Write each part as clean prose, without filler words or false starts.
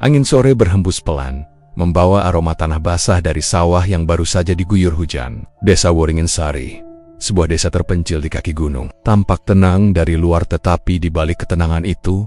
Angin sore berhembus pelan, membawa aroma tanah basah dari sawah yang baru saja diguyur hujan. Desa Woringinsari, sebuah desa terpencil di kaki gunung, tampak tenang dari luar, tetapi di balik ketenangan itu,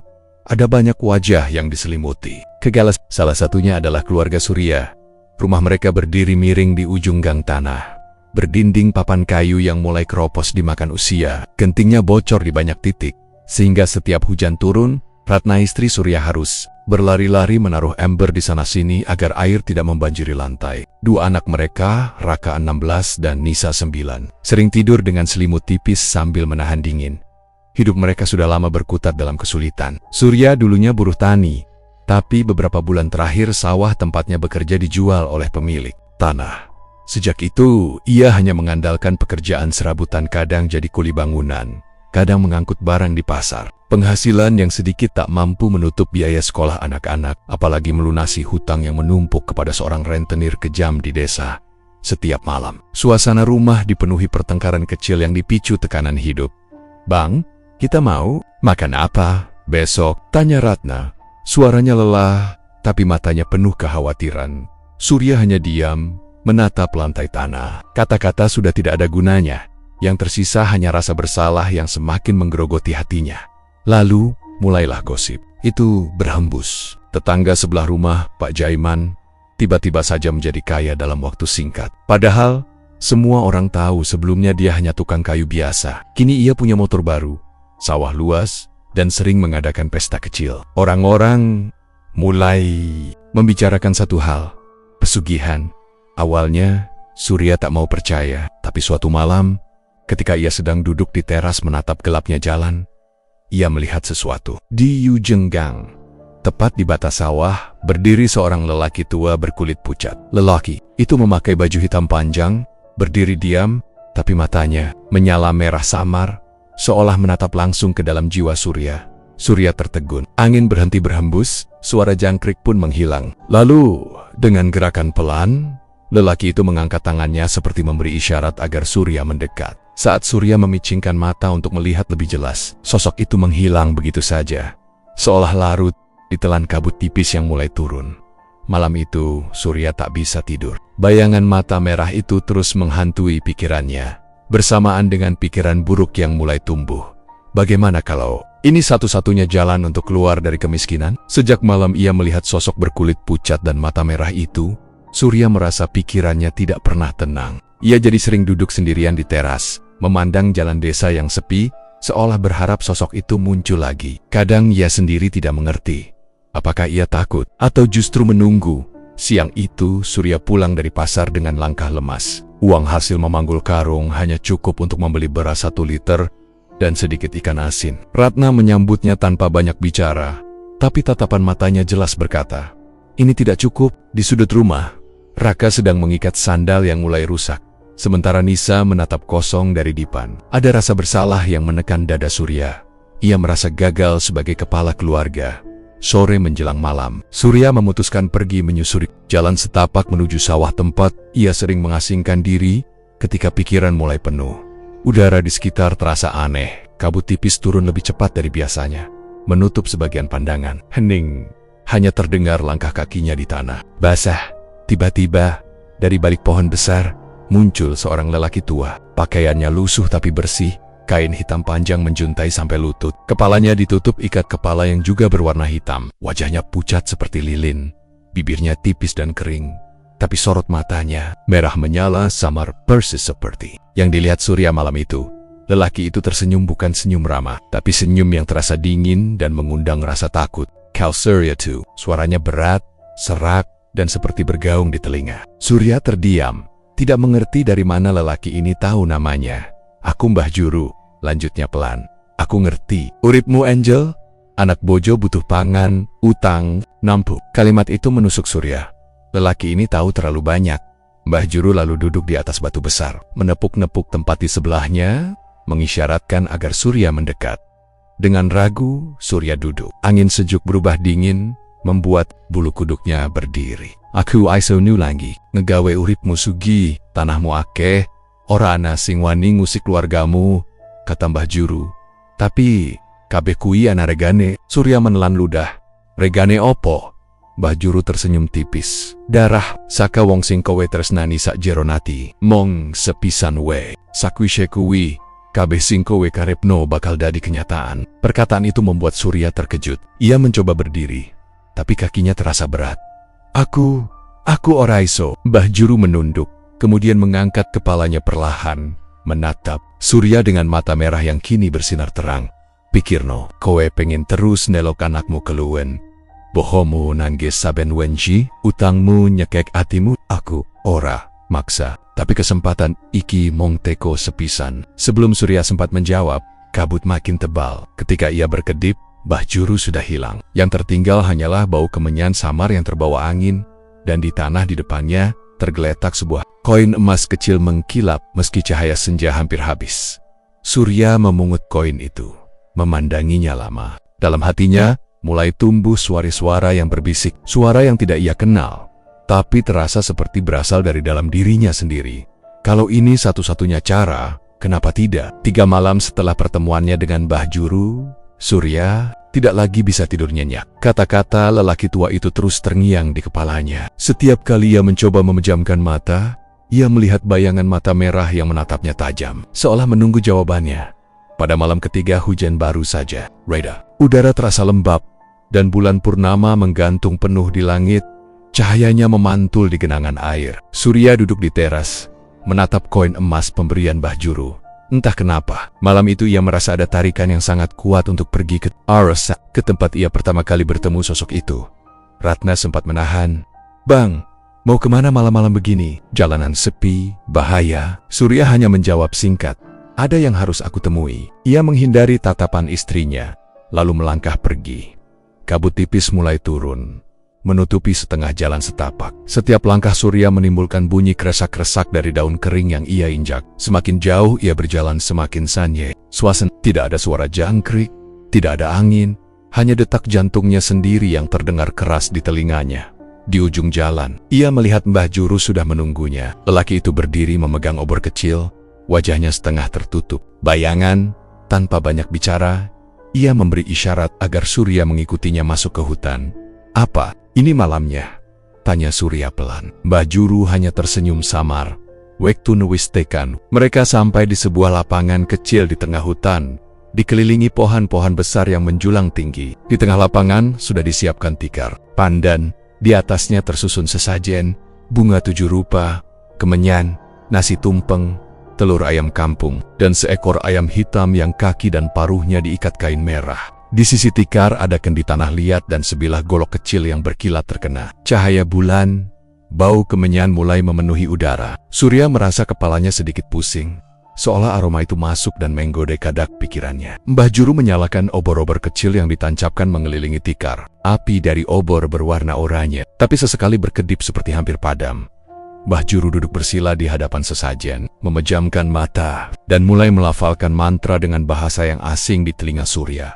ada banyak wajah yang diselimuti kegalas. Salah satunya adalah keluarga Surya. Rumah mereka berdiri miring di ujung gang tanah, berdinding papan kayu yang mulai keropos dimakan usia. Gentingnya bocor di banyak titik, sehingga setiap hujan turun, Ratna istri Surya harus berlari-lari menaruh ember di sana-sini agar air tidak membanjiri lantai. Dua anak mereka, Raka 16 dan Nisa 9, sering tidur dengan selimut tipis sambil menahan dingin. Hidup mereka sudah lama berkutat dalam kesulitan. Surya dulunya buruh tani, tapi beberapa bulan terakhir sawah tempatnya bekerja dijual oleh pemilik tanah. Sejak itu, ia hanya mengandalkan pekerjaan serabutan, kadang jadi kuli bangunan, kadang mengangkut barang di pasar. Penghasilan yang sedikit tak mampu menutup biaya sekolah anak-anak, apalagi melunasi hutang yang menumpuk kepada seorang rentenir kejam di desa. Setiap malam, suasana rumah dipenuhi pertengkaran kecil yang dipicu tekanan hidup. "Bang, kita mau makan apa besok?" tanya Ratna. Suaranya lelah, tapi matanya penuh kekhawatiran. Surya hanya diam, menatap lantai tanah. Kata-kata sudah tidak ada gunanya. Yang tersisa hanya rasa bersalah yang semakin menggerogoti hatinya. Lalu, mulailah gosip itu berhembus. Tetangga sebelah rumah, Pak Jaiman, tiba-tiba saja menjadi kaya dalam waktu singkat. Padahal, semua orang tahu sebelumnya dia hanya tukang kayu biasa. Kini ia punya motor baru, sawah luas, dan sering mengadakan pesta kecil. Orang-orang mulai membicarakan satu hal, pesugihan. Awalnya, Surya tak mau percaya, tapi suatu malam, ketika ia sedang duduk di teras menatap gelapnya jalan, ia melihat sesuatu. Di ujung gang, tepat di batas sawah, berdiri seorang lelaki tua berkulit pucat. Lelaki itu memakai baju hitam panjang, berdiri diam, tapi matanya menyala merah samar, seolah menatap langsung ke dalam jiwa Surya. Surya tertegun. Angin berhenti berhembus, suara jangkrik pun menghilang. Lalu, dengan gerakan pelan, lelaki itu mengangkat tangannya seperti memberi isyarat agar Surya mendekat. Saat Surya memicingkan mata untuk melihat lebih jelas, sosok itu menghilang begitu saja, seolah larut ditelan kabut tipis yang mulai turun. Malam itu, Surya tak bisa tidur. Bayangan mata merah itu terus menghantui pikirannya, bersamaan dengan pikiran buruk yang mulai tumbuh. Bagaimana kalau ini satu-satunya jalan untuk keluar dari kemiskinan? Sejak malam ia melihat sosok berkulit pucat dan mata merah itu, Surya merasa pikirannya tidak pernah tenang. Ia jadi sering duduk sendirian di teras, memandang jalan desa yang sepi, seolah berharap sosok itu muncul lagi. Kadang ia sendiri tidak mengerti, apakah ia takut atau justru menunggu. Siang itu, Surya pulang dari pasar dengan langkah lemas. Uang hasil memanggul karung hanya cukup untuk membeli beras 1 liter dan sedikit ikan asin. Ratna menyambutnya tanpa banyak bicara, tapi tatapan matanya jelas berkata, "Ini tidak cukup." Di sudut rumah, Raka sedang mengikat sandal yang mulai rusak, sementara Nisa menatap kosong dari dipan. Ada rasa bersalah yang menekan dada Surya. Ia merasa gagal sebagai kepala keluarga. Sore menjelang malam, Surya memutuskan pergi menyusuri jalan setapak menuju sawah tempat ia sering mengasingkan diri ketika pikiran mulai penuh. Udara di sekitar terasa aneh, kabut tipis turun lebih cepat dari biasanya, menutup sebagian pandangan. Hening, hanya terdengar langkah kakinya di tanah basah. Tiba-tiba, dari balik pohon besar, muncul seorang lelaki tua. Pakaiannya lusuh tapi bersih, kain hitam panjang menjuntai sampai lutut. Kepalanya ditutup ikat kepala yang juga berwarna hitam. Wajahnya pucat seperti lilin, bibirnya tipis dan kering, tapi sorot matanya merah menyala samar persis seperti yang dilihat Surya malam itu. Lelaki itu tersenyum, bukan senyum ramah, tapi senyum yang terasa dingin dan mengundang rasa takut. "Kau Surya tuh?" Suaranya berat, serak, dan seperti bergaung di telinga. Surya terdiam, tidak mengerti dari mana lelaki ini tahu namanya. "Aku Mbah Juru," lanjutnya pelan. "Aku ngerti. Uripmu Angel, anak bojo butuh pangan, utang, nampuk." Kalimat itu menusuk Surya. Lelaki ini tahu terlalu banyak. Mbah Juru lalu duduk di atas batu besar, menepuk-nepuk tempat di sebelahnya, mengisyaratkan agar Surya mendekat. Dengan ragu, Surya duduk. Angin sejuk berubah dingin, membuat bulu kuduknya berdiri. "Aku iso nulangi, ngegawe uripmu sugih, tanahmu akeh, ora ana sing wani ngusik keluargamu," kata Mbah Juru. "Tapi kabeh kuwi ana regane." Surya menelan ludah. "Regane opo?" Mbah Juru tersenyum tipis. Darah, saka wong sing kowe tresnani sak jero nati. Mong sepisan we. Sakwise kuwi, kabeh sing kowe karepno bakal dadi kenyataan. Perkataan itu membuat Surya terkejut. Ia mencoba berdiri, tapi kakinya terasa berat. Aku ora iso. Mbah Juru menunduk, kemudian mengangkat kepalanya perlahan, menatap Surya dengan mata merah yang kini bersinar terang. Pikirno, kowe pengen terus nelok anakmu keluwen. Bohomu nangis saben wenji, utangmu nyekek atimu. Aku ora maksa, tapi kesempatan iki mong teko sepisan. Sebelum Surya sempat menjawab, kabut makin tebal. Ketika ia berkedip, Mbah Juru sudah hilang. Yang tertinggal hanyalah bau kemenyan samar yang terbawa angin, dan di tanah di depannya tergeletak sebuah koin emas kecil mengkilap meski cahaya senja hampir habis. Surya memungut koin itu, memandanginya lama. Dalam hatinya mulai tumbuh suara-suara yang berbisik, suara yang tidak ia kenal, tapi terasa seperti berasal dari dalam dirinya sendiri. Kalau ini satu-satunya cara, kenapa tidak? 3 malam setelah pertemuannya dengan Mbah Juru, Surya tidak lagi bisa tidur nyenyak. Kata-kata lelaki tua itu terus terngiang di kepalanya. Setiap kali ia mencoba memejamkan mata, ia melihat bayangan mata merah yang menatapnya tajam, seolah menunggu jawabannya. Pada malam ketiga hujan baru saja reda. Udara terasa lembab, dan bulan purnama menggantung penuh di langit. Cahayanya memantul di genangan air. Surya duduk di teras, menatap koin emas pemberian Mbah Juru. Entah kenapa, malam itu ia merasa ada tarikan yang sangat kuat untuk pergi ke Arasa, ke tempat ia pertama kali bertemu sosok itu. Ratna sempat menahan. Bang, mau kemana malam-malam begini? Jalanan sepi, bahaya. Surya hanya menjawab singkat. Ada yang harus aku temui. Ia menghindari tatapan istrinya, lalu melangkah pergi. Kabut tipis mulai turun, menutupi setengah jalan setapak. Setiap langkah Surya menimbulkan bunyi kresak-kresak dari daun kering yang ia injak. Semakin jauh ia berjalan semakin sanye. Suasana tidak ada suara jangkrik, tidak ada angin, hanya detak jantungnya sendiri yang terdengar keras di telinganya. Di ujung jalan, ia melihat Mbah Juru sudah menunggunya. Lelaki itu berdiri memegang obor kecil, wajahnya setengah tertutup. Bayangan, tanpa banyak bicara, ia memberi isyarat agar Surya mengikutinya masuk ke hutan. Apa? Ini malamnya? Tanya Surya pelan. Mbah Juru hanya tersenyum samar. Waktu nuwis tekan. Mereka sampai di sebuah lapangan kecil di tengah hutan, dikelilingi pohon-pohon besar yang menjulang tinggi. Di tengah lapangan sudah disiapkan tikar, pandan. Di atasnya tersusun sesajen, bunga 7 rupa, kemenyan, nasi tumpeng, telur ayam kampung, dan seekor ayam hitam yang kaki dan paruhnya diikat kain merah. Di sisi tikar ada kendi tanah liat dan sebilah golok kecil yang berkilat terkena cahaya bulan. Bau kemenyan mulai memenuhi udara. Surya merasa kepalanya sedikit pusing, seolah aroma itu masuk dan menggoda-gadak pikirannya. Mbah Juru menyalakan obor-obor kecil yang ditancapkan mengelilingi tikar. Api dari obor berwarna oranye, tapi sesekali berkedip seperti hampir padam. Mbah Juru duduk bersila di hadapan sesajen, memejamkan mata, dan mulai melafalkan mantra dengan bahasa yang asing di telinga Surya.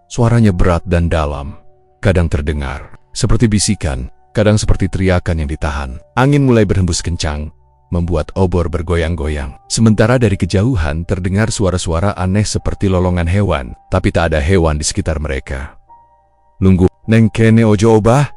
Suaranya berat dan dalam, kadang terdengar seperti bisikan, kadang seperti teriakan yang ditahan. Angin mulai berhembus kencang, membuat obor bergoyang-goyang. Sementara dari kejauhan terdengar suara-suara aneh seperti lolongan hewan, tapi tak ada hewan di sekitar mereka. Nunggu, neng kene ojo obah,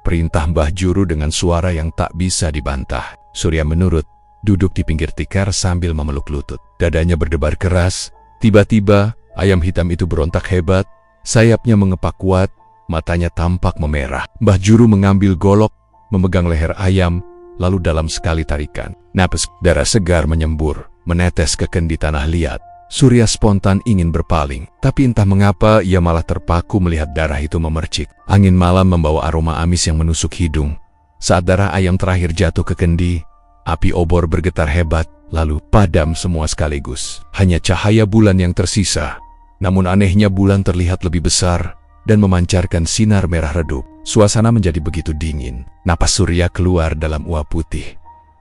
perintah Mbah Juru dengan suara yang tak bisa dibantah. Surya menurut, duduk di pinggir tikar sambil memeluk lutut. Dadanya berdebar keras. Tiba-tiba, ayam hitam itu berontak hebat, sayapnya mengepak kuat, matanya tampak memerah. Mbah Juru mengambil golok, memegang leher ayam, lalu dalam sekali tarikan, napas darah segar menyembur, menetes ke kendi tanah liat. Surya spontan ingin berpaling, tapi entah mengapa ia malah terpaku melihat darah itu memercik. Angin malam membawa aroma amis yang menusuk hidung. Saat darah ayam terakhir jatuh ke kendi, api obor bergetar hebat, lalu padam semua sekaligus. Hanya cahaya bulan yang tersisa. Namun anehnya bulan terlihat lebih besar dan memancarkan sinar merah redup. Suasana menjadi begitu dingin. Napas Surya keluar dalam uap putih.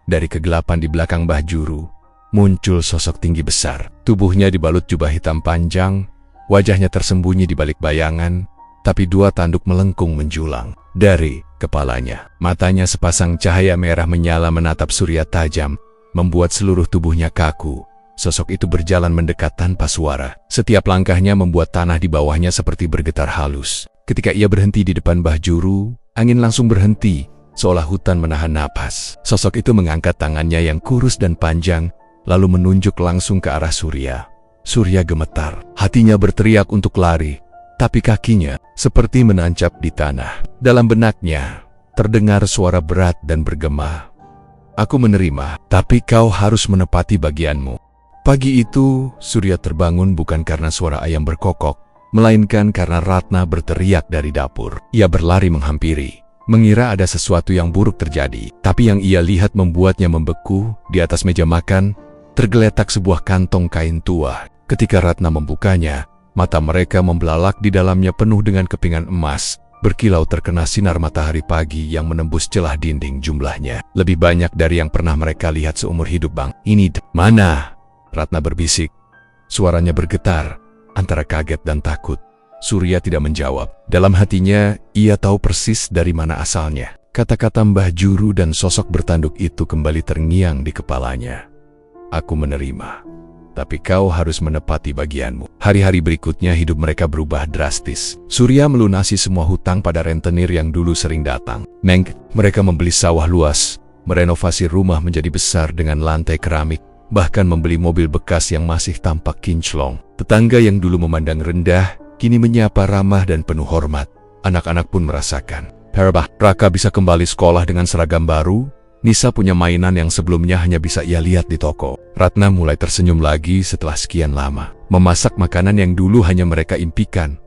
Dari kegelapan di belakang Mbah Juru, muncul sosok tinggi besar. Tubuhnya dibalut jubah hitam panjang, wajahnya tersembunyi di balik bayangan, tapi 2 tanduk melengkung menjulang. Dari kepalanya, matanya sepasang cahaya merah menyala menatap Surya tajam, membuat seluruh tubuhnya kaku. Sosok itu berjalan mendekat tanpa suara. Setiap langkahnya membuat tanah di bawahnya seperti bergetar halus. Ketika ia berhenti di depan Mbah Juru, Angin langsung berhenti, seolah hutan menahan napas. Sosok itu mengangkat tangannya yang kurus dan panjang, lalu menunjuk langsung ke arah Surya. Surya gemetar, hatinya berteriak untuk lari, tapi kakinya seperti menancap di tanah. Dalam benaknya, terdengar suara berat dan bergema. Aku menerima, tapi kau harus menepati bagianmu. Pagi itu, Surya terbangun bukan karena suara ayam berkokok, melainkan karena Ratna berteriak dari dapur. Ia berlari menghampiri, mengira ada sesuatu yang buruk terjadi. Tapi yang ia lihat membuatnya membeku. Di atas meja makan, tergeletak sebuah kantong kain tua. Ketika Ratna membukanya, mata mereka membelalak, di dalamnya penuh dengan kepingan emas, berkilau terkena sinar matahari pagi yang menembus celah dinding. Jumlahnya lebih banyak dari yang pernah mereka lihat seumur hidup. Bang, ini mana? Ratna berbisik. Suaranya bergetar, antara kaget dan takut. Surya tidak menjawab. Dalam hatinya, ia tahu persis dari mana asalnya. Kata-kata Mbah Juru dan sosok bertanduk itu kembali terngiang di kepalanya. Aku menerima, tapi kau harus menepati bagianmu. Hari-hari berikutnya hidup mereka berubah drastis. Surya melunasi semua hutang pada rentenir yang dulu sering datang. Mereka membeli sawah luas, merenovasi rumah menjadi besar dengan lantai keramik, bahkan membeli mobil bekas yang masih tampak kinclong. Tetangga yang dulu memandang rendah, kini menyapa ramah dan penuh hormat. Anak-anak pun merasakan. Raka bisa kembali sekolah dengan seragam baru. Nisa punya mainan yang sebelumnya hanya bisa ia lihat di toko. Ratna mulai tersenyum lagi setelah sekian lama. Memasak makanan yang dulu hanya mereka impikan.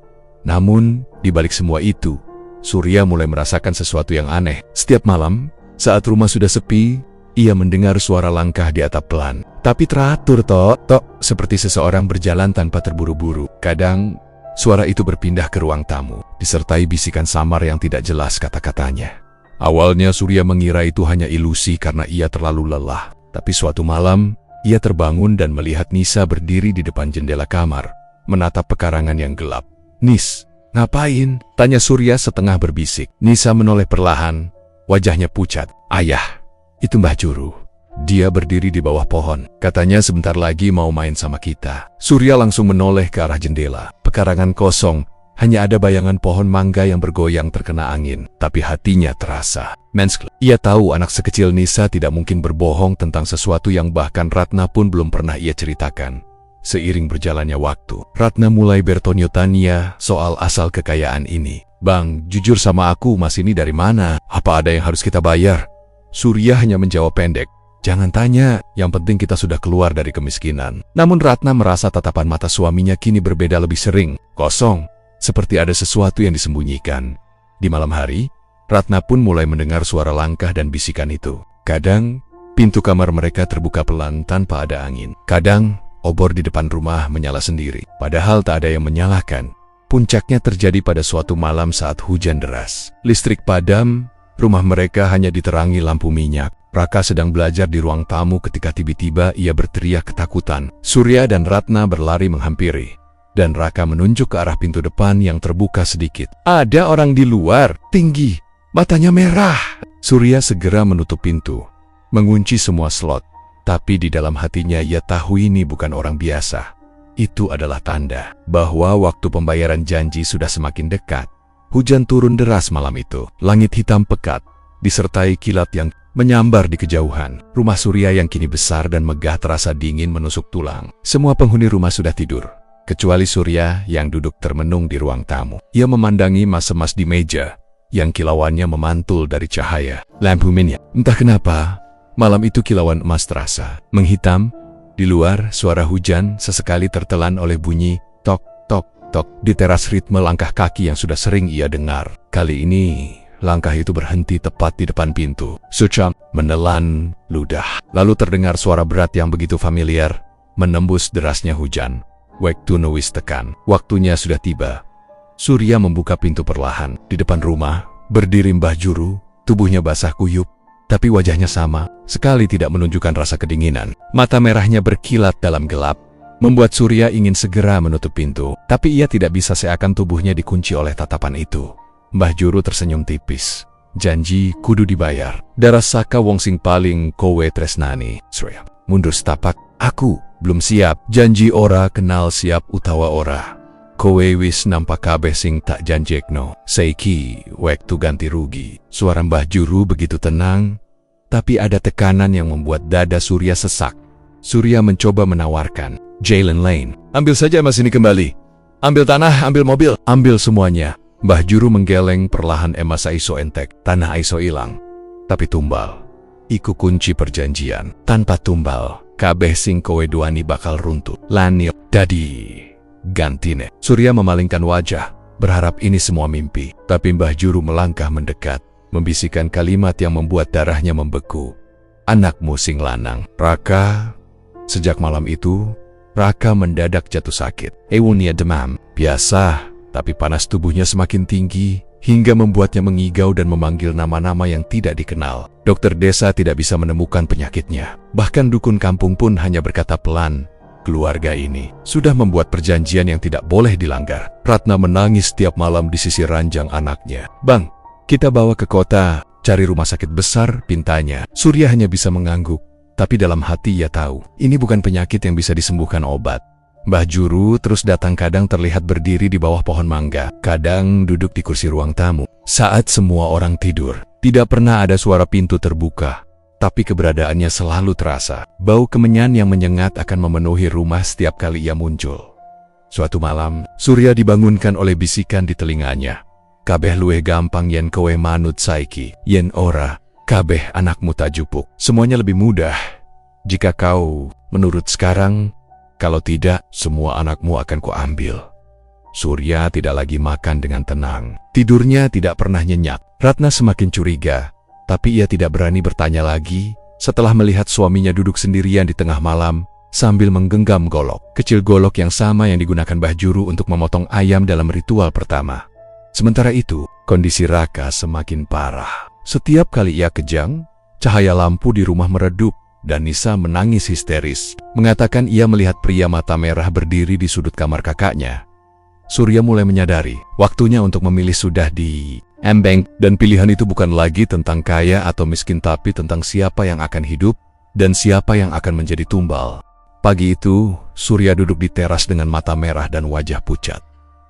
Namun, di balik semua itu, Surya mulai merasakan sesuatu yang aneh. Setiap malam, saat rumah sudah sepi, ia mendengar suara langkah di atap pelan. Tapi teratur, tok, seperti seseorang berjalan tanpa terburu-buru. Kadang, suara itu berpindah ke ruang tamu, disertai bisikan samar yang tidak jelas kata-katanya. Awalnya Surya mengira itu hanya ilusi karena ia terlalu lelah. Tapi suatu malam, ia terbangun dan melihat Nisa berdiri di depan jendela kamar, menatap pekarangan yang gelap. "Nis, ngapain?" tanya Surya setengah berbisik. Nisa menoleh perlahan, wajahnya pucat. "Ayah, itu Mbah Juru. Dia berdiri di bawah pohon. Katanya sebentar lagi mau main sama kita." Surya langsung menoleh ke arah jendela. Pekarangan kosong, hanya ada bayangan pohon mangga yang bergoyang terkena angin. Tapi hatinya terasa. Ia tahu anak sekecil Nisa tidak mungkin berbohong tentang sesuatu yang bahkan Ratna pun belum pernah ia ceritakan. Seiring berjalannya waktu, Ratna mulai bertanya-tanya soal asal kekayaan ini. "Bang, jujur sama aku, mas ini dari mana? Apa ada yang harus kita bayar?" Surya hanya menjawab pendek, "Jangan tanya, yang penting kita sudah keluar dari kemiskinan." Namun Ratna merasa tatapan mata suaminya kini berbeda, lebih sering, kosong, seperti ada sesuatu yang disembunyikan. Di malam hari, Ratna pun mulai mendengar suara langkah dan bisikan itu. Kadang, pintu kamar mereka terbuka pelan tanpa ada angin. Kadang, obor di depan rumah menyala sendiri, padahal tak ada yang menyalakan. Puncaknya terjadi pada suatu malam saat hujan deras. Listrik padam, rumah mereka hanya diterangi lampu minyak. Raka sedang belajar di ruang tamu ketika tiba-tiba ia berteriak ketakutan. Surya dan Ratna berlari menghampiri, dan Raka menunjuk ke arah pintu depan yang terbuka sedikit. "Ada orang di luar, tinggi, matanya merah." Surya segera menutup pintu, mengunci semua slot. Tapi di dalam hatinya ia tahu ini bukan orang biasa. Itu adalah tanda bahwa waktu pembayaran janji sudah semakin dekat. Hujan turun deras malam itu. Langit hitam pekat, disertai kilat yang menyambar di kejauhan. Rumah Surya yang kini besar dan megah terasa dingin menusuk tulang. Semua penghuni rumah sudah tidur, kecuali Surya yang duduk termenung di ruang tamu. Ia memandangi emas-emas di meja, yang kilauannya memantul dari cahaya lampu minyak. Entah kenapa, malam itu kilauan emas terasa menghitam. Di luar, suara hujan sesekali tertelan oleh bunyi tok, tok, tok di teras, ritme langkah kaki yang sudah sering ia dengar. Kali ini, langkah itu berhenti tepat di depan pintu. Sucam menelan ludah. Lalu terdengar suara berat yang begitu familiar, menembus derasnya hujan. Waktu wis tekan. Waktunya sudah tiba. Surya membuka pintu perlahan. Di depan rumah, berdiri Mbah Juru, tubuhnya basah kuyup, tapi wajahnya sama, sekali tidak menunjukkan rasa kedinginan. Mata merahnya berkilat dalam gelap, membuat Surya ingin segera menutup pintu. Tapi ia tidak bisa, seakan tubuhnya dikunci oleh tatapan itu. Mbah Juru tersenyum tipis. "Janji kudu dibayar. Darah saka wong sing paling kowe tresnani." Surya mundur setapak. "Aku belum siap." "Janji ora kenal siap utawa ora. kowe wis nampak kabeh sing tak janjekno. Saiki wektu ganti rugi. Suara Mbah Juru begitu tenang, tapi ada tekanan yang membuat dada Surya sesak. Surya mencoba menawarkan, "Jalen Lane, ambil saja emas ini kembali. Ambil tanah, ambil mobil, ambil semuanya." Mbah Juru menggeleng perlahan emas Aiso entek. Tanah Aiso hilang, tapi tumbal. Iku kunci perjanjian. Tanpa tumbal, kabeh sing kowe duani bakal runtuh. Lani dadi gantine. Surya memalingkan wajah, berharap ini semua mimpi. Tapi Mbah Juru melangkah mendekat, membisikkan kalimat yang membuat darahnya membeku. "Anakmu sing lanang, Raka." Sejak malam itu, Raka mendadak jatuh sakit. Ewunia demam, biasa, tapi panas tubuhnya semakin tinggi, hingga membuatnya mengigau dan memanggil nama-nama yang tidak dikenal. Dokter desa tidak bisa menemukan penyakitnya. Bahkan dukun kampung pun hanya berkata pelan, keluarga ini sudah membuat perjanjian yang tidak boleh dilanggar. Ratna menangis setiap malam di sisi ranjang anaknya. "Bang, kita bawa ke kota, cari rumah sakit besar," pintanya. Surya hanya bisa mengangguk, tapi dalam hati ia tahu, ini bukan penyakit yang bisa disembuhkan obat. Mbah Juru terus datang, kadang terlihat berdiri di bawah pohon mangga, kadang duduk di kursi ruang tamu. Saat semua orang tidur, tidak pernah ada suara pintu terbuka, tapi keberadaannya selalu terasa. Bau kemenyan yang menyengat akan memenuhi rumah setiap kali ia muncul. Suatu malam, Surya dibangunkan oleh bisikan di telinganya. "Kabeh luwih gampang yen kowe manut saiki, yen ora, kabeh anakmu tak jupuk. Semuanya lebih mudah jika kau menurut sekarang. Kalau tidak, semua anakmu akan kuambil." Surya tidak lagi makan dengan tenang. Tidurnya tidak pernah nyenyak. Ratna semakin curiga, tapi ia tidak berani bertanya lagi setelah melihat suaminya duduk sendirian di tengah malam sambil menggenggam golok. Kecil golok yang sama yang digunakan Mbah Juru untuk memotong ayam dalam ritual pertama. Sementara itu, kondisi Raka semakin parah. Setiap kali ia kejang, cahaya lampu di rumah meredup, dan Nisa menangis histeris, mengatakan ia melihat pria mata merah berdiri di sudut kamar kakaknya. Surya mulai menyadari, waktunya untuk memilih sudah di embeng, dan pilihan itu bukan lagi tentang kaya atau miskin, tapi tentang siapa yang akan hidup dan siapa yang akan menjadi tumbal. Pagi itu, Surya duduk di teras dengan mata merah dan wajah pucat.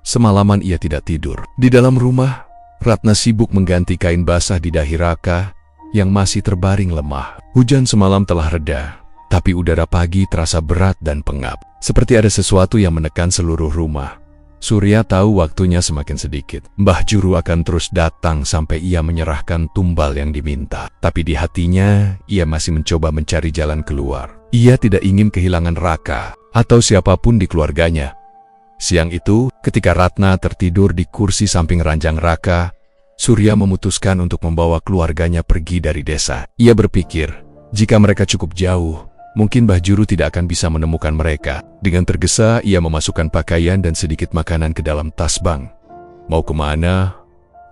Semalaman ia tidak tidur. Di dalam rumah, Ratna sibuk mengganti kain basah di dahi Raka yang masih terbaring lemah. Hujan semalam telah reda, tapi udara pagi terasa berat dan pengap. Seperti ada sesuatu yang menekan seluruh rumah. Surya tahu waktunya semakin sedikit. Mbah Juru akan terus datang sampai ia menyerahkan tumbal yang diminta. Tapi di hatinya, ia masih mencoba mencari jalan keluar. Ia tidak ingin kehilangan Raka atau siapapun di keluarganya. Siang itu, ketika Ratna tertidur di kursi samping ranjang Raka, Surya memutuskan untuk membawa keluarganya pergi dari desa. Ia berpikir, jika mereka cukup jauh, mungkin Mbah Juru tidak akan bisa menemukan mereka. Dengan tergesa, ia memasukkan pakaian dan sedikit makanan ke dalam tas bang. "Mau kemana?"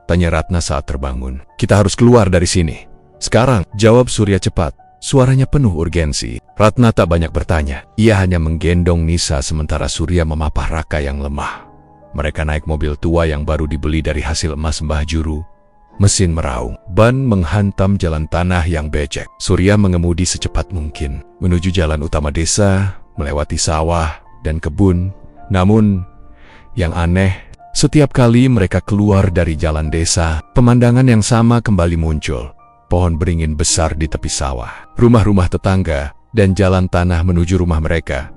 tanya Ratna saat terbangun. "Kita harus keluar dari sini sekarang," jawab Surya cepat. Suaranya penuh urgensi. Ratna tak banyak bertanya. Ia hanya menggendong Nisa sementara Surya memapah Raka yang lemah. Mereka naik mobil tua yang baru dibeli dari hasil emas Mbah Juru. Mesin meraung, ban menghantam jalan tanah yang becek. Surya mengemudi secepat mungkin menuju jalan utama desa, melewati sawah dan kebun. Namun, yang aneh, setiap kali mereka keluar dari jalan desa, pemandangan yang sama kembali muncul. Pohon beringin besar di tepi sawah, rumah-rumah tetangga, dan jalan tanah menuju rumah mereka.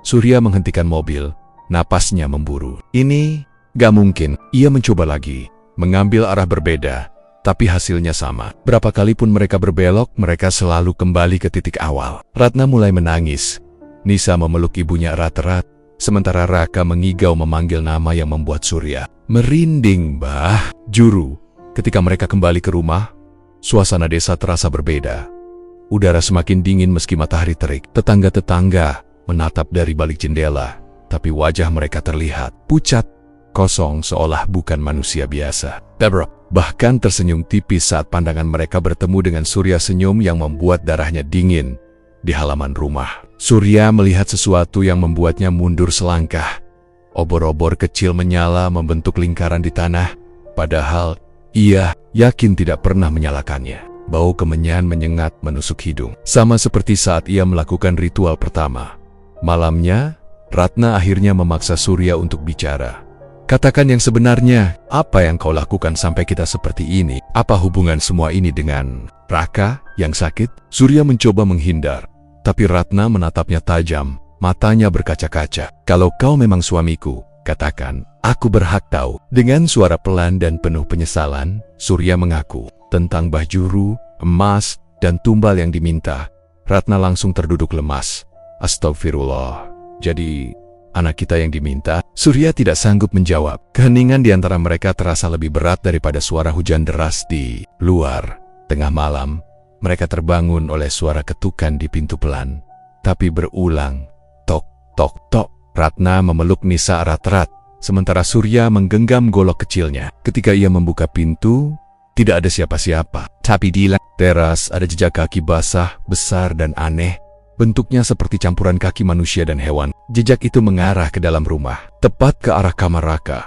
Surya menghentikan mobil, napasnya memburu. Ini gak mungkin. Ia mencoba lagi, mengambil arah berbeda, tapi hasilnya sama. Berapa kali pun mereka berbelok, mereka selalu kembali ke titik awal. Ratna mulai menangis. Nisa memeluk ibunya erat-erat, sementara Raka mengigau memanggil nama yang membuat Surya merinding. "Mbah Juru." Ketika mereka kembali ke rumah, suasana desa terasa berbeda. Udara semakin dingin meski matahari terik. Tetangga-tetangga menatap dari balik jendela, tapi wajah mereka terlihat pucat, kosong, seolah bukan manusia biasa. Deborah bahkan tersenyum tipis saat pandangan mereka bertemu dengan Surya, senyum yang membuat darahnya dingin. Di halaman rumah, Surya melihat sesuatu yang membuatnya mundur selangkah. Obor-obor kecil menyala membentuk lingkaran di tanah, padahal ia yakin tidak pernah menyalakannya. Bau kemenyan menyengat menusuk hidung, sama seperti saat ia melakukan ritual pertama. Malamnya, Ratna akhirnya memaksa Surya untuk bicara. Katakan yang sebenarnya, apa yang kau lakukan sampai kita seperti ini? Apa hubungan semua ini dengan Raka yang sakit? Surya mencoba menghindar, tapi Ratna menatapnya tajam, matanya berkaca-kaca. Kalau kau memang suamiku, katakan, aku berhak tahu. Dengan suara pelan dan penuh penyesalan, Surya mengaku tentang bajuru, emas, dan tumbal yang diminta. Ratna langsung terduduk lemas. Astagfirullah. Jadi, anak kita yang diminta? Surya tidak sanggup menjawab. Keheningan di antara mereka terasa lebih berat daripada suara hujan deras di luar. Tengah malam, mereka terbangun oleh suara ketukan di pintu pelan. Tapi berulang. Tok, tok, tok. Ratna memeluk Nisa erat-erat, sementara Surya menggenggam golok kecilnya. Ketika ia membuka pintu, tidak ada siapa-siapa. Tapi di teras ada jejak kaki basah, besar dan aneh. Bentuknya seperti campuran kaki manusia dan hewan. Jejak itu mengarah ke dalam rumah, tepat ke arah kamar Raka.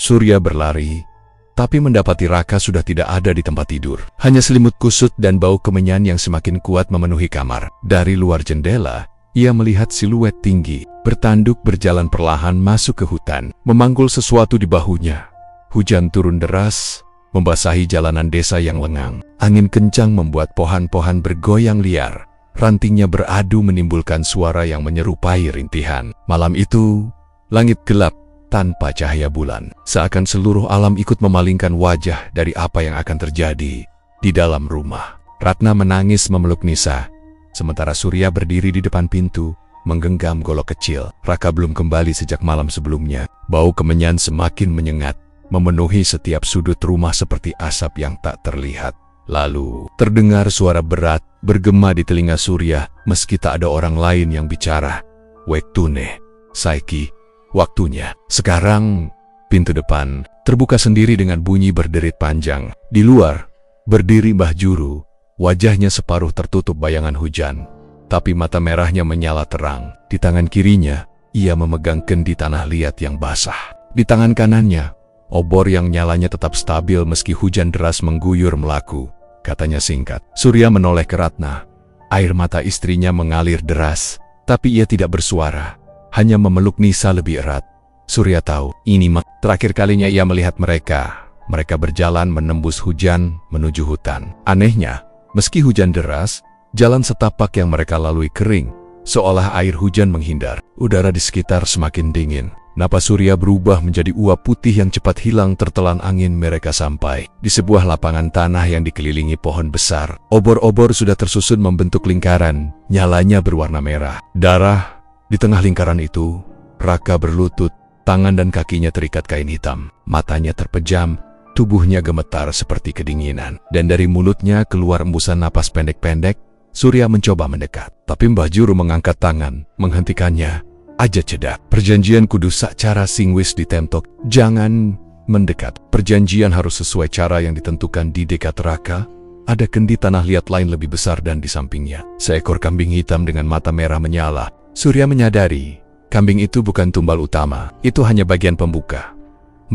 Surya berlari, tapi mendapati Raka sudah tidak ada di tempat tidur. Hanya selimut kusut dan bau kemenyan yang semakin kuat memenuhi kamar. Dari luar jendela, ia melihat siluet tinggi, bertanduk berjalan perlahan masuk ke hutan, memanggul sesuatu di bahunya. Hujan turun deras, membasahi jalanan desa yang lengang. Angin kencang membuat pohon-pohon bergoyang liar. Rantingnya beradu menimbulkan suara yang menyerupai rintihan. Malam itu, langit gelap tanpa cahaya bulan. Seakan seluruh alam ikut memalingkan wajah dari apa yang akan terjadi di dalam rumah. Ratna menangis memeluk Nisa, sementara Surya berdiri di depan pintu, menggenggam golok kecil. Raka belum kembali sejak malam sebelumnya. Bau kemenyan semakin menyengat, memenuhi setiap sudut rumah seperti asap yang tak terlihat. Lalu, terdengar suara berat bergema di telinga Surya, meski tak ada orang lain yang bicara. Wektune, Saiki, waktunya. Sekarang, pintu depan terbuka sendiri dengan bunyi berderit panjang. Di luar, berdiri Mbah Juru, wajahnya separuh tertutup bayangan hujan. Tapi mata merahnya menyala terang. Di tangan kirinya, ia memegang kendi tanah liat yang basah. Di tangan kanannya, obor yang nyalanya tetap stabil meski hujan deras mengguyur melaku. Katanya singkat. Surya menoleh ke Ratna. Air mata istrinya mengalir deras, tapi ia tidak bersuara, hanya memeluk Nisa lebih erat. Surya tahu, ini terakhir kalinya ia melihat mereka. Mereka berjalan menembus hujan menuju hutan. Anehnya, meski hujan deras, jalan setapak yang mereka lalui kering, seolah air hujan menghindar. Udara di sekitar semakin dingin. Napas Surya berubah menjadi uap putih yang cepat hilang tertelan angin. Mereka sampai di sebuah lapangan tanah yang dikelilingi pohon besar. Obor-obor sudah tersusun membentuk lingkaran, nyalanya berwarna merah. Darah di tengah lingkaran itu. Raka berlutut, tangan dan kakinya terikat kain hitam. Matanya terpejam, tubuhnya gemetar seperti kedinginan. Dan dari mulutnya keluar embusan napas pendek-pendek. Surya mencoba mendekat, tapi Mbah Juru mengangkat tangan, menghentikannya. Aja cedak. Perjanjian kudu sak cara singwis ditemtok. Jangan mendekat. Perjanjian harus sesuai cara yang ditentukan. Di dekat Raka, ada kendi tanah liat lain lebih besar dan di sampingnya seekor kambing hitam dengan mata merah menyala. Surya menyadari, kambing itu bukan tumbal utama. Itu hanya bagian pembuka.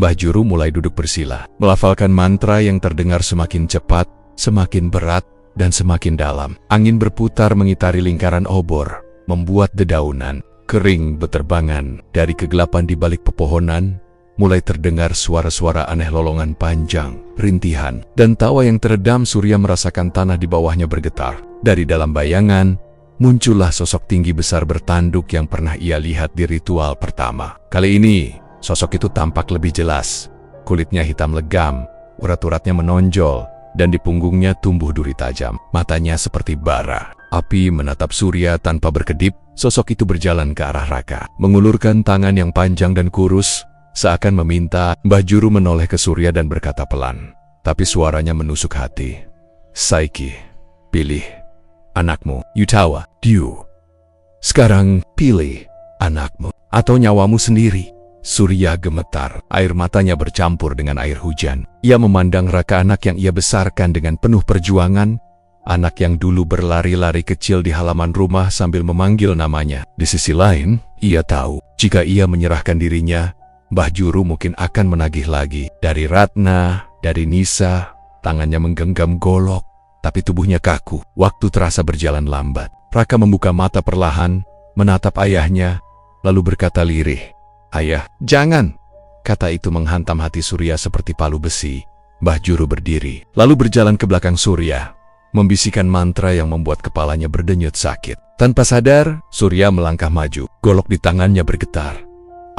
Mbah Juru mulai duduk bersila, melafalkan mantra yang terdengar semakin cepat, semakin berat, dan semakin dalam. Angin berputar mengitari lingkaran obor, membuat dedaunan kering beterbangan. Dari kegelapan di balik pepohonan, mulai terdengar suara-suara aneh, lolongan panjang, rintihan, dan tawa yang teredam. Surya merasakan tanah di bawahnya bergetar. Dari dalam bayangan, muncullah sosok tinggi besar bertanduk yang pernah ia lihat di ritual pertama. Kali ini, sosok itu tampak lebih jelas. Kulitnya hitam legam, urat-uratnya menonjol, dan di punggungnya tumbuh duri tajam. Matanya seperti bara api menatap Surya tanpa berkedip. Sosok itu berjalan ke arah Raka, mengulurkan tangan yang panjang dan kurus, seakan meminta. Mbah Juru menoleh ke Surya dan berkata pelan, tapi suaranya menusuk hati. Saiki, pilih anakmu. Yutawa, Diu. Sekarang pilih anakmu atau nyawamu sendiri. Surya gemetar, air matanya bercampur dengan air hujan. Ia memandang Raka, anak yang ia besarkan dengan penuh perjuangan. Anak yang dulu berlari-lari kecil di halaman rumah sambil memanggil namanya. Di sisi lain, ia tahu, jika ia menyerahkan dirinya, Mbah Juru mungkin akan menagih lagi. Dari Ratna, dari Nisa, tangannya menggenggam golok, tapi tubuhnya kaku. Waktu terasa berjalan lambat. Raka membuka mata perlahan, menatap ayahnya, lalu berkata lirih, "Ayah, jangan. Kata itu menghantam hati Surya seperti palu besi. Mbah Juru berdiri, lalu berjalan ke belakang Surya, membisikkan mantra yang membuat kepalanya berdenyut sakit. Tanpa sadar, Surya melangkah maju, golok di tangannya bergetar.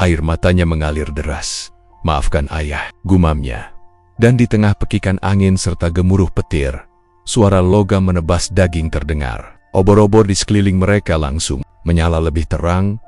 Air matanya mengalir deras. "Maafkan ayah," gumamnya. Dan di tengah pekikan angin serta gemuruh petir, suara logam menebas daging terdengar. Obor-obor di sekeliling mereka langsung menyala lebih terang,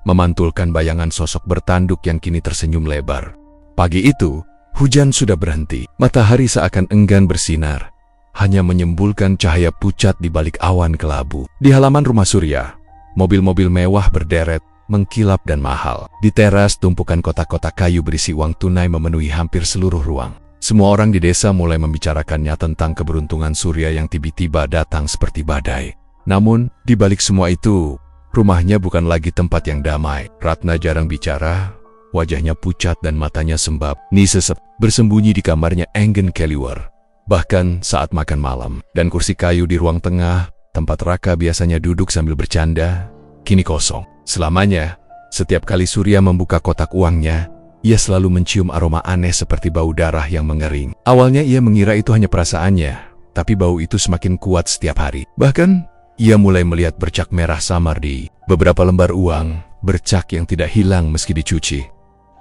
memantulkan bayangan sosok bertanduk yang kini tersenyum lebar. Pagi itu, hujan sudah berhenti. Matahari seakan enggan bersinar, hanya menyembulkan cahaya pucat di balik awan kelabu. Di halaman rumah Surya, mobil-mobil mewah berderet, mengkilap dan mahal. Di teras, tumpukan kotak-kotak kayu berisi uang tunai memenuhi hampir seluruh ruang. Semua orang di desa mulai membicarakannya tentang keberuntungan Surya yang tiba-tiba datang seperti badai. Namun, di balik semua itu, rumahnya bukan lagi tempat yang damai. Ratna jarang bicara, wajahnya pucat dan matanya sembab. Nisesep bersembunyi di kamarnya Enggen Keliwer. Bahkan saat makan malam, dan kursi kayu di ruang tengah, tempat Raka biasanya duduk sambil bercanda, kini kosong. Selamanya, setiap kali Surya membuka kotak uangnya, ia selalu mencium aroma aneh seperti bau darah yang mengering. Awalnya ia mengira itu hanya perasaannya, tapi bau itu semakin kuat setiap hari. Bahkan, ia mulai melihat bercak merah samar di beberapa lembar uang, bercak yang tidak hilang meski dicuci.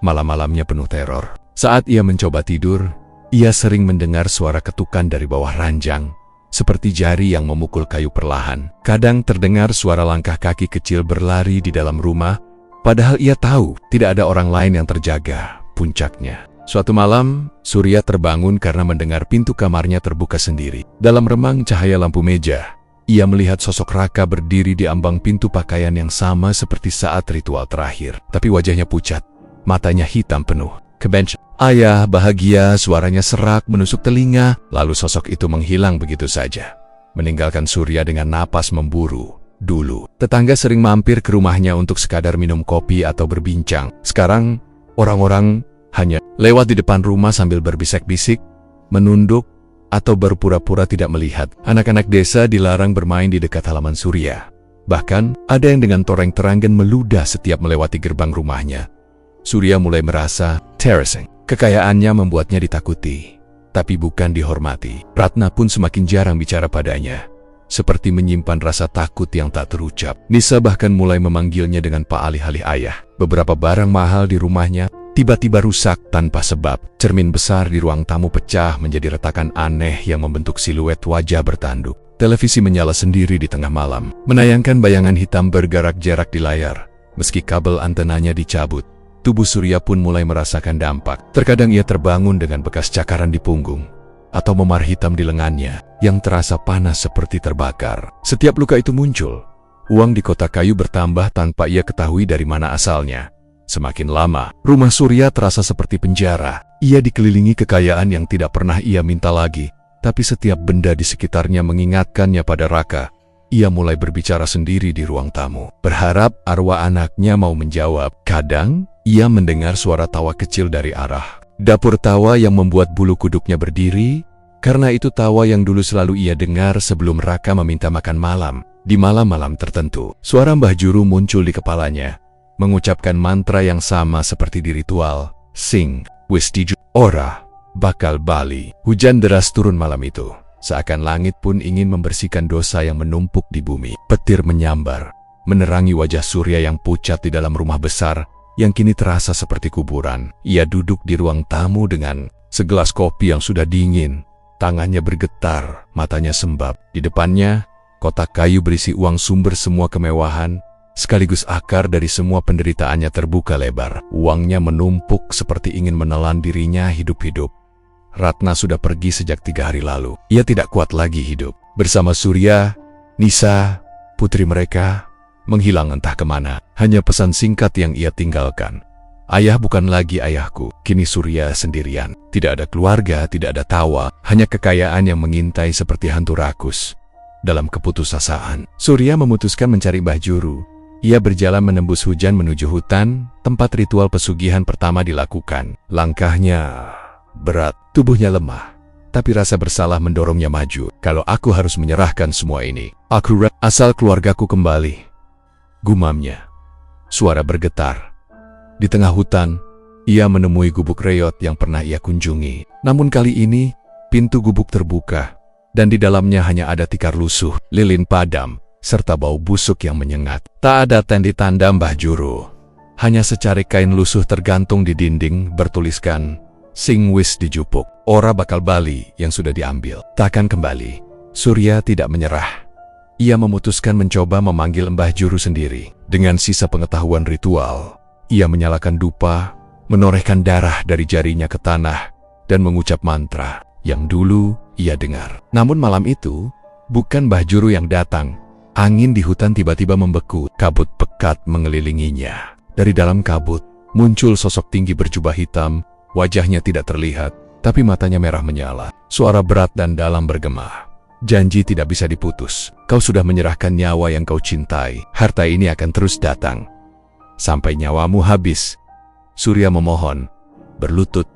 Malam-malamnya penuh teror. Saat ia mencoba tidur, ia sering mendengar suara ketukan dari bawah ranjang, seperti jari yang memukul kayu perlahan. Kadang terdengar suara langkah kaki kecil berlari di dalam rumah, padahal ia tahu tidak ada orang lain yang terjaga. Puncaknya, suatu malam, Surya terbangun karena mendengar pintu kamarnya terbuka sendiri. Dalam remang cahaya lampu meja, ia melihat sosok Raka berdiri di ambang pintu pakaian yang sama seperti saat ritual terakhir. Tapi wajahnya pucat, matanya hitam penuh. "Kebench, ayah!" Bahagia, suaranya serak menusuk telinga, lalu sosok itu menghilang begitu saja, meninggalkan Surya dengan napas memburu. Dulu, tetangga sering mampir ke rumahnya untuk sekadar minum kopi atau berbincang. Sekarang, orang-orang hanya lewat di depan rumah sambil berbisik-bisik, menunduk, atau berpura-pura tidak melihat. Anak-anak desa dilarang bermain di dekat halaman Surya. Bahkan, ada yang dengan toreng-terangan meludah setiap melewati gerbang rumahnya. Surya mulai merasa terasing. Kekayaannya membuatnya ditakuti, tapi bukan dihormati. Ratna pun semakin jarang bicara padanya, seperti menyimpan rasa takut yang tak terucap. Nisa bahkan mulai memanggilnya dengan Pak alih-alih ayah. Beberapa barang mahal di rumahnya tiba-tiba rusak tanpa sebab. Cermin besar di ruang tamu pecah menjadi retakan aneh yang membentuk siluet wajah bertanduk. Televisi menyala sendiri di tengah malam, menayangkan bayangan hitam bergerak-gerak di layar. Meski kabel antenanya dicabut, tubuh Surya pun mulai merasakan dampak. Terkadang ia terbangun dengan bekas cakaran di punggung, atau memar hitam di lengannya yang terasa panas seperti terbakar. Setiap luka itu muncul, uang di kotak kayu bertambah tanpa ia ketahui dari mana asalnya. Semakin lama, rumah Surya terasa seperti penjara. Ia dikelilingi kekayaan yang tidak pernah ia minta lagi, tapi setiap benda di sekitarnya mengingatkannya pada Raka. Ia mulai berbicara sendiri di ruang tamu, berharap arwah anaknya mau menjawab. Kadang, ia mendengar suara tawa kecil dari arah dapur, tawa yang membuat bulu kuduknya berdiri, karena itu tawa yang dulu selalu ia dengar sebelum Raka meminta makan malam. Di malam-malam tertentu, suara Mbah Juru muncul di kepalanya, mengucapkan mantra yang sama seperti di ritual. Sing, wis diju, ora, bakal bali. Hujan deras turun malam itu, seakan langit pun ingin membersihkan dosa yang menumpuk di bumi. Petir menyambar, menerangi wajah Surya yang pucat di dalam rumah besar, yang kini terasa seperti kuburan. Ia duduk di ruang tamu dengan segelas kopi yang sudah dingin. Tangannya bergetar, matanya sembab. Di depannya, kotak kayu berisi uang sumber semua kemewahan, sekaligus akar dari semua penderitaannya terbuka lebar. Uangnya menumpuk seperti ingin menelan dirinya hidup-hidup. Ratna sudah pergi sejak 3 hari lalu. Ia tidak kuat lagi hidup. Bersama Surya, Nisa, putri mereka, menghilang entah kemana. Hanya pesan singkat yang ia tinggalkan. Ayah bukan lagi ayahku, kini Surya sendirian. Tidak ada keluarga, tidak ada tawa, hanya kekayaan yang mengintai seperti hantu rakus. Dalam keputusasaan, Surya memutuskan mencari Mbah Juru. Ia berjalan menembus hujan menuju hutan, tempat ritual pesugihan pertama dilakukan. Langkahnya berat, tubuhnya lemah, tapi rasa bersalah mendorongnya maju. Kalau aku harus menyerahkan semua ini, aku asal keluargaku kembali, gumamnya. Suara bergetar. Di tengah hutan, Ia menemui gubuk reot yang pernah ia kunjungi. Namun kali ini, pintu gubuk terbuka, dan di dalamnya hanya ada tikar lusuh, lilin padam, serta bau busuk yang menyengat. Tak ada tanda Mbah Juru. Hanya secarik kain lusuh tergantung di dinding bertuliskan, "Sing wis dijupuk, ora bakal bali yang sudah diambil, takkan kembali." Surya tidak menyerah. Ia memutuskan mencoba memanggil Mbah Juru sendiri. Dengan sisa pengetahuan ritual, ia menyalakan dupa, menorehkan darah dari jarinya ke tanah, dan mengucap mantra yang dulu ia dengar. Namun malam itu, bukan Mbah Juru yang datang. Angin di hutan tiba-tiba membeku, kabut pekat mengelilinginya. Dari dalam kabut, muncul sosok tinggi berjubah hitam, wajahnya tidak terlihat, tapi matanya merah menyala. Suara berat dan dalam bergema. "Janji tidak bisa diputus. Kau sudah menyerahkan nyawa yang kau cintai. Harta ini akan terus datang sampai nyawamu habis." Surya memohon, berlutut,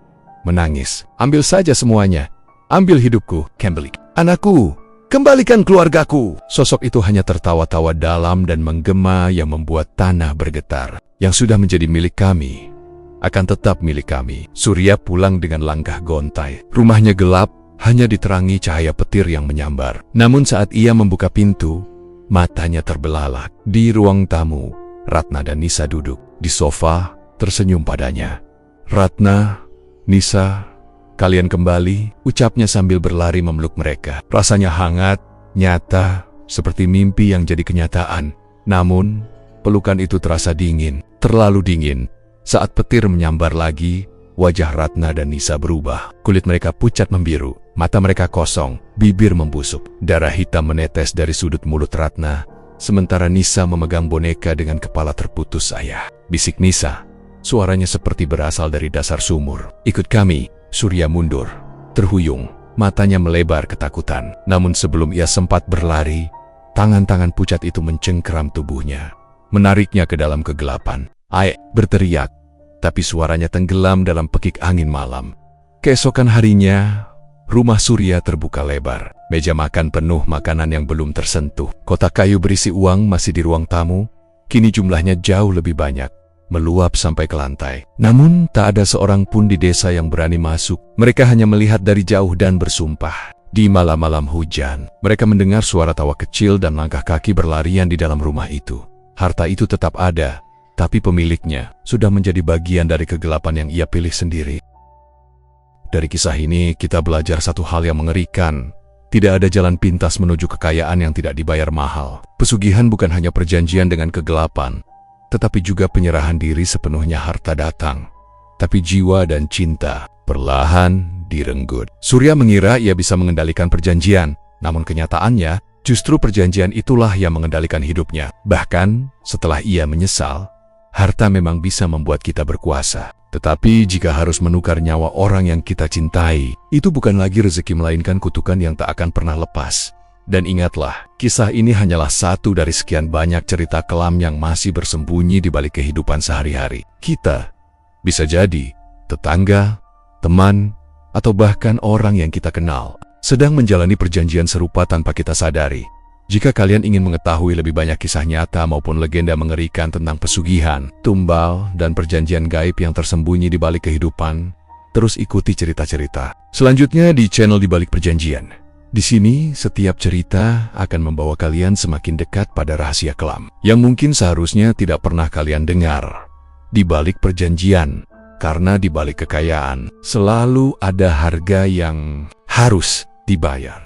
menangis. "Ambil saja semuanya. Ambil hidupku, Kembali. Anakku, kembalikan keluargaku." Sosok itu hanya tertawa-tawa dalam dan menggema yang membuat tanah bergetar. "Yang sudah menjadi milik kami akan tetap milik kami." Surya pulang dengan langkah gontai. Rumahnya gelap, hanya diterangi cahaya petir yang menyambar. Namun saat ia membuka pintu, matanya terbelalak. Di ruang tamu, Ratna dan Nisa duduk. Di sofa, tersenyum padanya. "Ratna, Nisa, kalian kembali," ucapnya sambil berlari memeluk mereka. Rasanya hangat, nyata, seperti mimpi yang jadi kenyataan. Namun, pelukan itu terasa dingin, terlalu dingin. Saat petir menyambar lagi, wajah Ratna dan Nisa berubah. Kulit mereka pucat membiru, mata mereka kosong, bibir membusuk. Darah hitam menetes dari sudut mulut Ratna, sementara Nisa memegang boneka dengan kepala terputus. "Ayah," bisik Nisa. Suaranya seperti berasal dari dasar sumur. "Ikut kami." Surya mundur, terhuyung, matanya melebar ketakutan. Namun sebelum ia sempat berlari, tangan-tangan pucat itu mencengkeram tubuhnya, menariknya ke dalam kegelapan. "Ayo!" berteriak, tapi suaranya tenggelam dalam pekik angin malam. Keesokan harinya, rumah Surya terbuka lebar. Meja makan penuh makanan yang belum tersentuh. Kotak kayu berisi uang masih di ruang tamu, kini jumlahnya jauh lebih banyak, meluap sampai ke lantai. Namun tak ada seorang pun di desa yang berani masuk. Mereka hanya melihat dari jauh dan bersumpah. Di malam-malam hujan, mereka mendengar suara tawa kecil dan langkah kaki berlarian di dalam rumah itu. Harta itu tetap ada, tapi pemiliknya sudah menjadi bagian dari kegelapan yang ia pilih sendiri. Dari kisah ini, kita belajar satu hal yang mengerikan. Tidak ada jalan pintas menuju kekayaan yang tidak dibayar mahal. Pesugihan bukan hanya perjanjian dengan kegelapan, tetapi juga penyerahan diri sepenuhnya. Harta datang, tapi jiwa dan cinta perlahan direnggut. Surya mengira ia bisa mengendalikan perjanjian, namun kenyataannya justru perjanjian itulah yang mengendalikan hidupnya. Bahkan setelah ia menyesal, harta memang bisa membuat kita berkuasa. Tetapi jika harus menukar nyawa orang yang kita cintai, itu bukan lagi rezeki melainkan kutukan yang tak akan pernah lepas. Dan ingatlah, kisah ini hanyalah satu dari sekian banyak cerita kelam yang masih bersembunyi di balik kehidupan sehari-hari. Kita bisa jadi tetangga, teman, atau bahkan orang yang kita kenal sedang menjalani perjanjian serupa tanpa kita sadari. Jika kalian ingin mengetahui lebih banyak kisah nyata maupun legenda mengerikan tentang pesugihan, tumbal, dan perjanjian gaib yang tersembunyi di balik kehidupan, terus ikuti cerita-cerita selanjutnya di channel Di Balik Perjanjian. Di sini, setiap cerita akan membawa kalian semakin dekat pada rahasia kelam yang mungkin seharusnya tidak pernah kalian dengar. Di balik perjanjian, karena di balik kekayaan selalu ada harga yang harus dibayar.